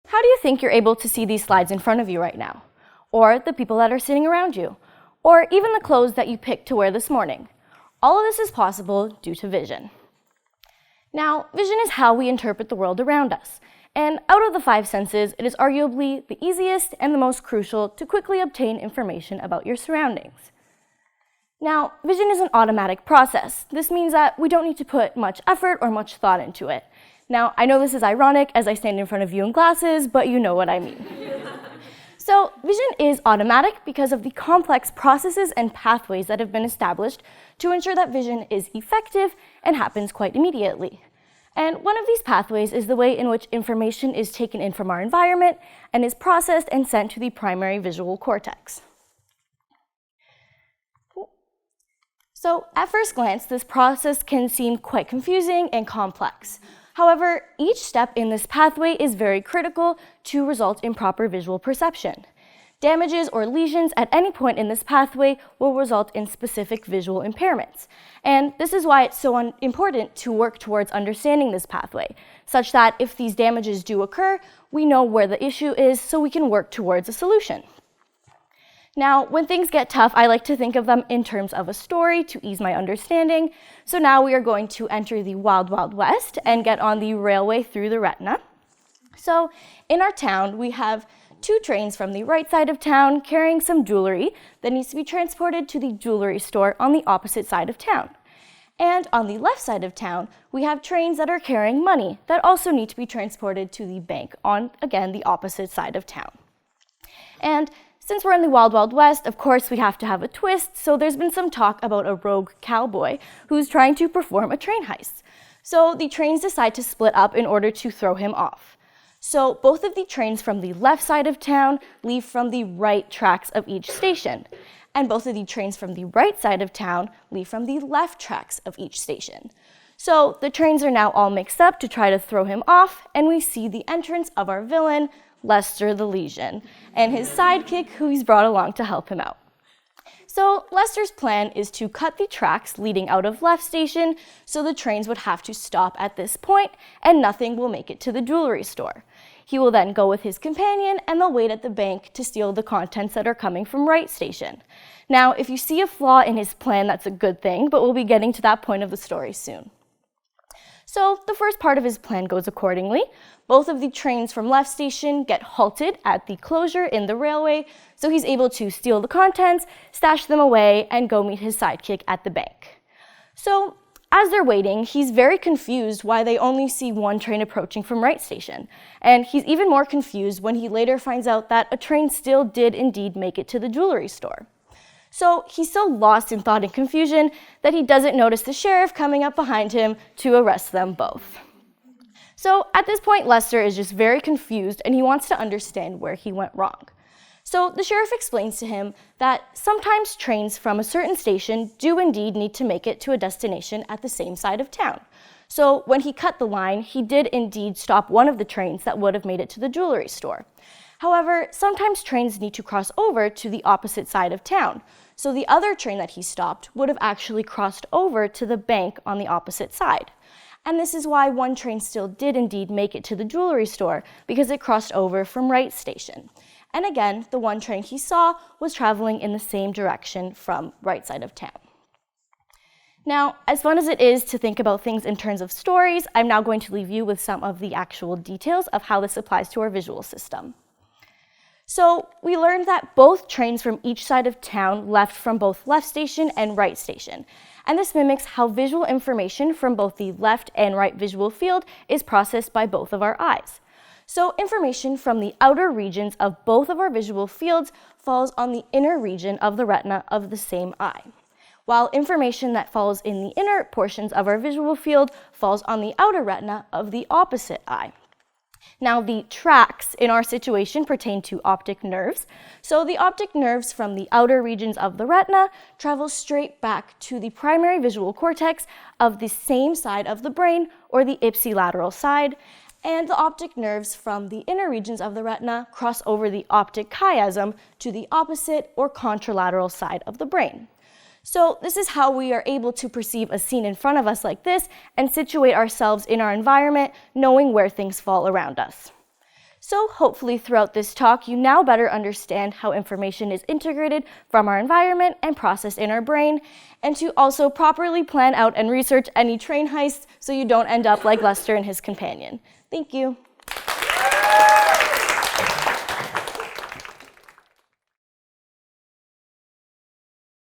how do you think you're able to see these slides in front of you right now? Or the people that are sitting around you? Or even the clothes that you picked to wear this morning? All of this is possible due to vision. Now, vision is how we interpret the world around us. And out of the 5 senses, it is arguably the easiest and the most crucial to quickly obtain information about your surroundings. Now, vision is an automatic process. This means that we don't need to put much effort or much thought into it. Now, I know this is ironic as I stand in front of you in glasses, but you know what I mean. So, vision is automatic because of the complex processes and pathways that have been established to ensure that vision is effective and happens quite immediately. And one of these pathways is the way in which information is taken in from our environment and is processed and sent to the primary visual cortex. So, at first glance, this process can seem quite confusing and complex. However, each step in this pathway is very critical to result in proper visual perception. Damages or lesions at any point in this pathway will result in specific visual impairments. And this is why it's so important to work towards understanding this pathway, such that if these damages do occur, we know where the issue is so we can work towards a solution. Now, when things get tough, I like to think of them in terms of a story to ease my understanding. So now we are going to enter the Wild Wild West and get on the railway through the Retina. So in our town, we have 2 trains from the right side of town carrying some jewelry that needs to be transported to the jewelry store on the opposite side of town. And on the left side of town, we have trains that are carrying money that also need to be transported to the bank on, again, the opposite side of town. And since we're in the Wild Wild West, of course, we have to have a twist, so there's been some talk about a rogue cowboy who's trying to perform a train heist. So the trains decide to split up in order to throw him off. So both of the trains from the left side of town leave from the right tracks of each station, and both of the trains from the right side of town leave from the left tracks of each station. So the trains are now all mixed up to try to throw him off, and we see the entrance of our villain, Lester the Legion, and his sidekick who he's brought along to help him out. So Lester's plan is to cut the tracks leading out of left station so the trains would have to stop at this point and nothing will make it to the jewelry store. He will then go with his companion and they'll wait at the bank to steal the contents that are coming from right station. Now, if you see a flaw in his plan, that's a good thing, but we'll be getting to that point of the story soon. So the first part of his plan goes accordingly. Both of the trains from left station get halted at the closure in the railway, so he's able to steal the contents, stash them away, and go meet his sidekick at the bank. So as they're waiting, he's very confused why they only see one train approaching from right station. And he's even more confused when he later finds out that a train still did indeed make it to the jewelry store. So he's so lost in thought and confusion that he doesn't notice the sheriff coming up behind him to arrest them both. So at this point, Lester is just very confused and he wants to understand where he went wrong. So the sheriff explains to him that sometimes trains from a certain station do indeed need to make it to a destination at the same side of town. So when he cut the line, he did indeed stop one of the trains that would have made it to the jewelry store. However, sometimes trains need to cross over to the opposite side of town. So the other train that he stopped would have actually crossed over to the bank on the opposite side. And this is why one train still did indeed make it to the jewelry store, because it crossed over from right station. And again, the one train he saw was traveling in the same direction from right side of town. Now, as fun as it is to think about things in terms of stories, I'm now going to leave you with some of the actual details of how this applies to our visual system. So we learned that both trains from each side of town left from both left station and right station. And this mimics how visual information from both the left and right visual field is processed by both of our eyes. So information from the outer regions of both of our visual fields falls on the inner region of the retina of the same eye, while information that falls in the inner portions of our visual field falls on the outer retina of the opposite eye. Now, the tracks in our situation pertain to optic nerves. So the optic nerves from the outer regions of the retina travel straight back to the primary visual cortex of the same side of the brain, or the ipsilateral side, and the optic nerves from the inner regions of the retina cross over the optic chiasm to the opposite or contralateral side of the brain. So this is how we are able to perceive a scene in front of us like this and situate ourselves in our environment, knowing where things fall around us. So hopefully throughout this talk, you now better understand how information is integrated from our environment and processed in our brain, and to also properly plan out and research any train heists so you don't end up like Lester and his companion. Thank you.